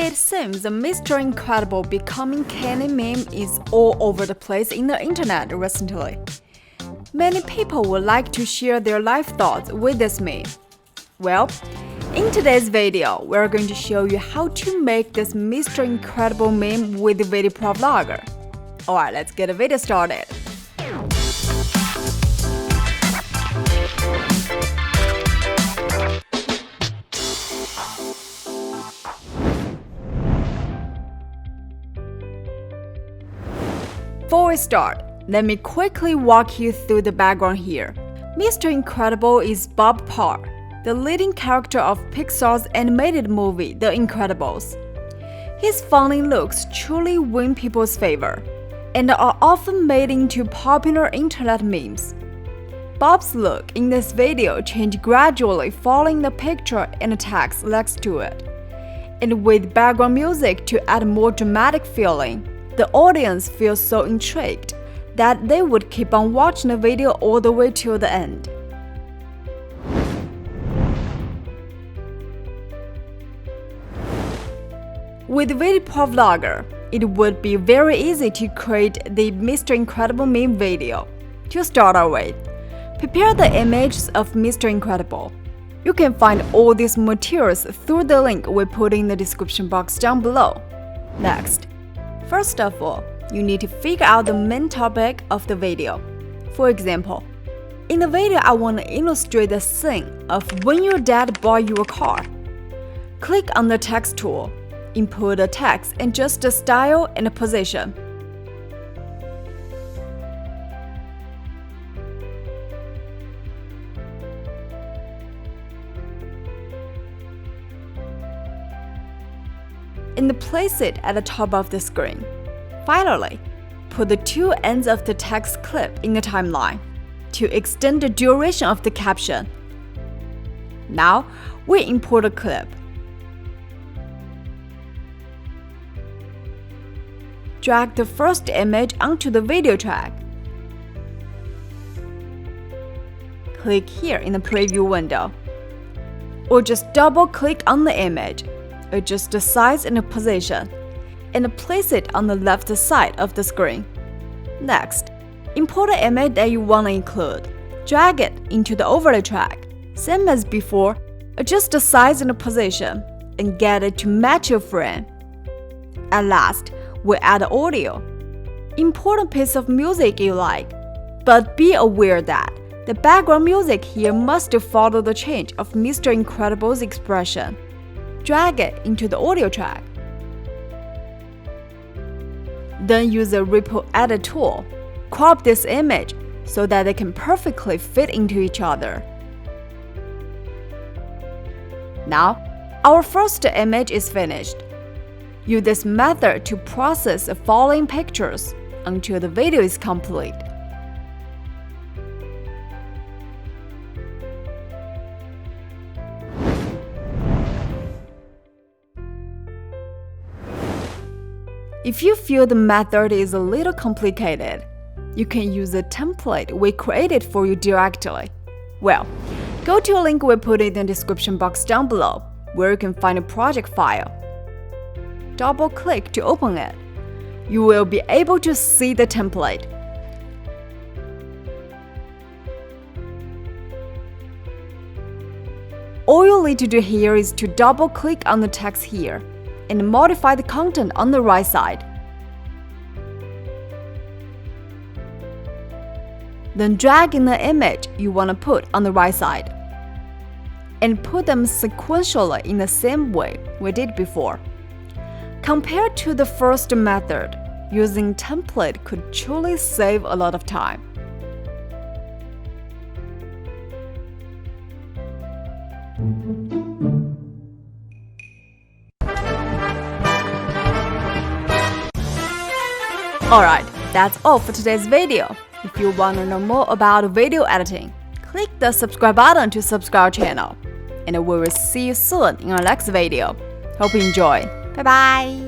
It seems the Mr. Incredible Becoming Canny Meme is all over the place in the internet recently. Many people would like to share their life thoughts with this meme. Well, in today's video, we're going to show you how to make this Mr. Incredible meme with the VideoProc Vlogger. Alright, let's get the video started. Before we start, let me quickly walk you through the background here. Mr. Incredible is Bob Parr, the leading character of Pixar's animated movie The Incredibles. His funny looks truly win people's favor, and are often made into popular internet memes. Bob's look in this video changed gradually following the picture and the text next to it, and with background music to add more dramatic feeling. The audience feels so intrigued that they would keep on watching the video all the way till the end. With VideoProc Vlogger, it would be very easy to create the Mr. Incredible meme video. To start out with, prepare the images of Mr. Incredible. You can find all these materials through the link we put in the description box down below. Next, first of all, you need to figure out the main topic of the video. For example, in the video I want to illustrate the scene of when your dad bought you a car. Click on the text tool, input the text and adjust the style and the position. And place it at the top of the screen. Finally, put the two ends of the text clip in the timeline to extend the duration of the caption. Now, we import a clip. Drag the first image onto the video track. Click here in the preview window, or just double-click on the image. Adjust the size and the position, and place it on the left side of the screen. Next, import the image that you want to include. Drag it into the overlay track. Same as before, adjust the size and the position, and get it to match your frame. At last, we add audio. Import a piece of music you like, but be aware that the background music here must follow the change of Mr. Incredible's expression. Drag it into the audio track. Then use the ripple edit tool. Crop this image so that they can perfectly fit into each other. Now, our first image is finished. Use this method to process the following pictures until the video is complete. If you feel the method is a little complicated, you can use a template we created for you directly. Well, go to a link we put in the description box down below, where you can find a project file. Double-click to open it. You will be able to see the template. All you need to do here is to double-click on the text here and modify the content on the right side. Then drag in the image you want to put on the right side, and put them sequentially in the same way we did before. Compared to the first method, using template could truly save a lot of time. Alright, that's all for today's video. If you want to know more about video editing, click the subscribe button to subscribe our channel. And we will see you soon in our next video. Hope you enjoy. Bye bye!